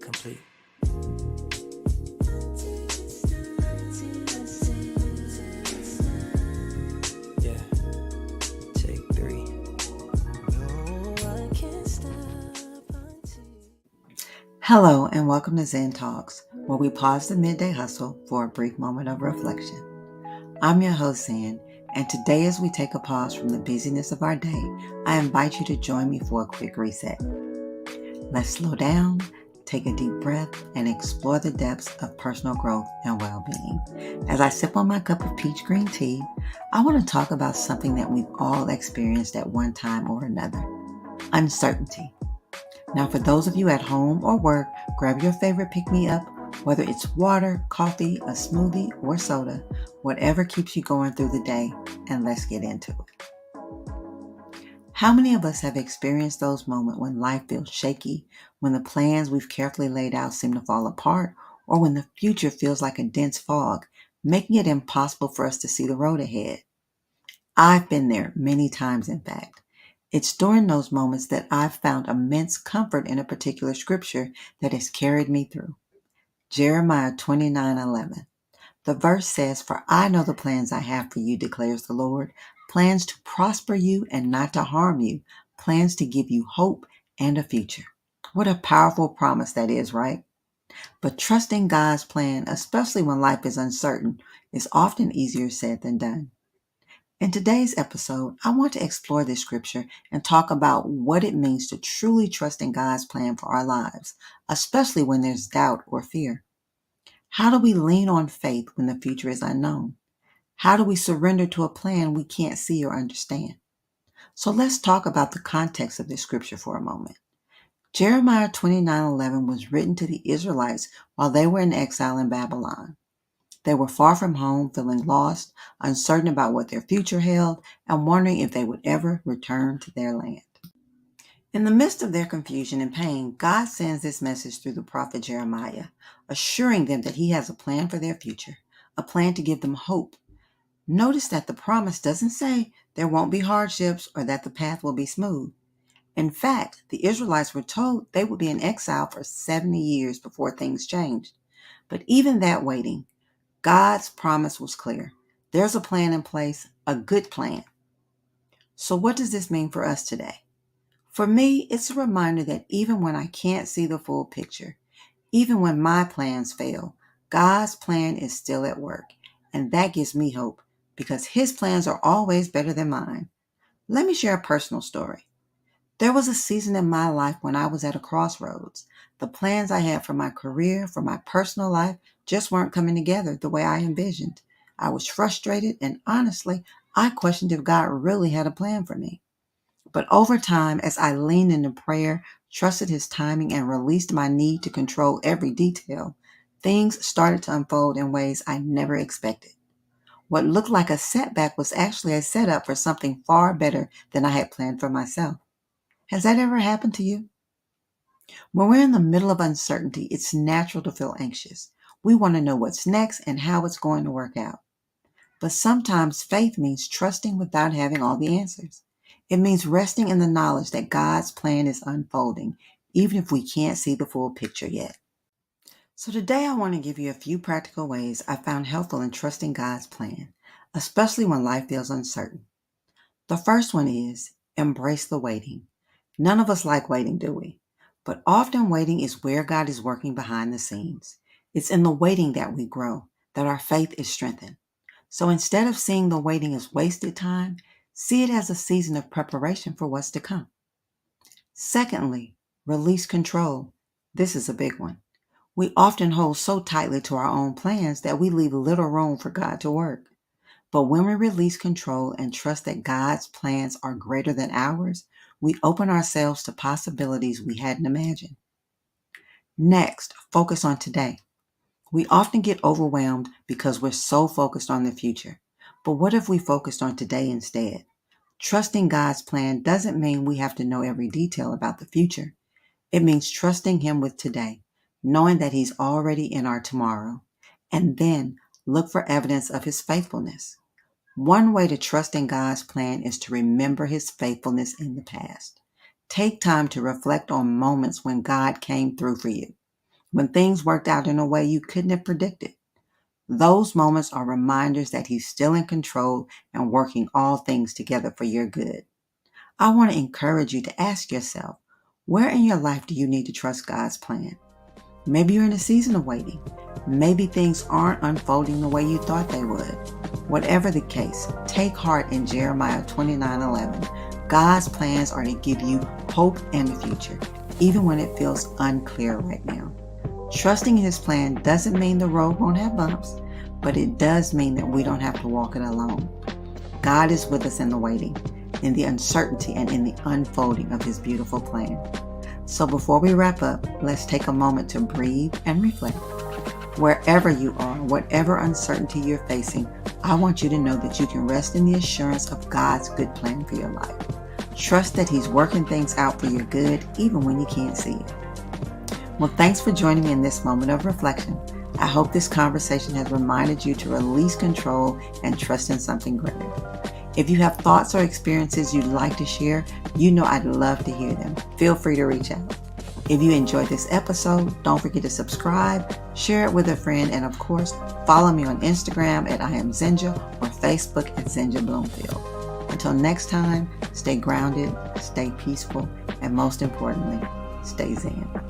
Complete. Yeah. Take 3. Hello and welcome to Zen Talks, where we pause the midday hustle for a brief moment of reflection. I'm your host, Zen, and today as we take a pause from the busyness of our day, I invite you to join me for a quick reset. Let's slow down, take a deep breath, and explore the depths of personal growth and well-being. As I sip on my cup of peach green tea, I want to talk about something that we've all experienced at one time or another: uncertainty. Now, for those of you at home or work, grab your favorite pick-me-up, whether it's water, coffee, a smoothie, or soda, whatever keeps you going through the day, and let's get into it. How many of us have experienced those moments when life feels shaky, when the plans we've carefully laid out seem to fall apart, or when the future feels like a dense fog, making it impossible for us to see the road ahead? I've been there many times, in fact. It's during those moments that I've found immense comfort in a particular scripture that has carried me through. Jeremiah 29:11. The verse says, "For I know the plans I have for you, declares the Lord, plans to prosper you and not to harm you, plans to give you hope and a future." What a powerful promise that is, right? But trusting God's plan, especially when life is uncertain, is often easier said than done. In today's episode, I want to explore this scripture and talk about what it means to truly trust in God's plan for our lives, especially when there's doubt or fear. How do we lean on faith when the future is unknown? How do we surrender to a plan we can't see or understand? So let's talk about the context of this scripture for a moment. Jeremiah 29:11 was written to the Israelites while they were in exile in Babylon. They were far from home, feeling lost, uncertain about what their future held, and wondering if they would ever return to their land. In the midst of their confusion and pain, God sends this message through the prophet Jeremiah, assuring them that he has a plan for their future, a plan to give them hope. Notice that the promise doesn't say there won't be hardships or that the path will be smooth. In fact, the Israelites were told they would be in exile for 70 years before things changed. But even that waiting, God's promise was clear. There's a plan in place, a good plan. So what does this mean for us today? For me, it's a reminder that even when I can't see the full picture, even when my plans fail, God's plan is still at work. And that gives me hope because his plans are always better than mine. Let me share a personal story. There was a season in my life when I was at a crossroads. The plans I had for my career, for my personal life, just weren't coming together the way I envisioned. I was frustrated, and honestly, I questioned if God really had a plan for me. But over time, as I leaned into prayer, trusted his timing, and released my need to control every detail, things started to unfold in ways I never expected. What looked like a setback was actually a setup for something far better than I had planned for myself. Has that ever happened to you? When we're in the middle of uncertainty, it's natural to feel anxious. We want to know what's next and how it's going to work out. But sometimes faith means trusting without having all the answers. It means resting in the knowledge that God's plan is unfolding, even if we can't see the full picture yet. So today I want to give you a few practical ways I found helpful in trusting God's plan, especially when life feels uncertain. The first one is embrace the waiting. None of us like waiting, do we? But often waiting is where God is working behind the scenes. It's in the waiting that we grow, that our faith is strengthened. So instead of seeing the waiting as wasted time, see it as a season of preparation for what's to come. Secondly, release control. This is a big one. We often hold so tightly to our own plans that we leave little room for God to work. But when we release control and trust that God's plans are greater than ours, we open ourselves to possibilities we hadn't imagined. Next, focus on today. We often get overwhelmed because we're so focused on the future. But what if we focused on today instead? Trusting God's plan doesn't mean we have to know every detail about the future. It means trusting him with today, knowing that he's already in our tomorrow, and then look for evidence of his faithfulness. One way to trust in God's plan is to remember His faithfulness in the past. Take time to reflect on moments when God came through for you, when things worked out in a way you couldn't have predicted. Those moments are reminders that He's still in control and working all things together for your good. I want to encourage you to ask yourself, where in your life do you need to trust God's plan? Maybe you're in a season of waiting. Maybe things aren't unfolding the way you thought they would. Whatever the case, take heart in Jeremiah 29:11. God's plans are to give you hope and a future, even when it feels unclear right now. Trusting His plan doesn't mean the road won't have bumps, but it does mean that we don't have to walk it alone. God is with us in the waiting, in the uncertainty, and in the unfolding of His beautiful plan. So before we wrap up, let's take a moment to breathe and reflect. Wherever you are, whatever uncertainty you're facing, I want you to know that you can rest in the assurance of God's good plan for your life. Trust that He's working things out for your good, even when you can't see it. Well, thanks for joining me in this moment of reflection. I hope this conversation has reminded you to release control and trust in something greater. If you have thoughts or experiences you'd like to share, you know I'd love to hear them. Feel free to reach out. If you enjoyed this episode, don't forget to subscribe, share it with a friend, and of course, follow me on Instagram at I am Zenja or Facebook at Zenja Bloomfield. Until next time, stay grounded, stay peaceful, and most importantly, stay Zen.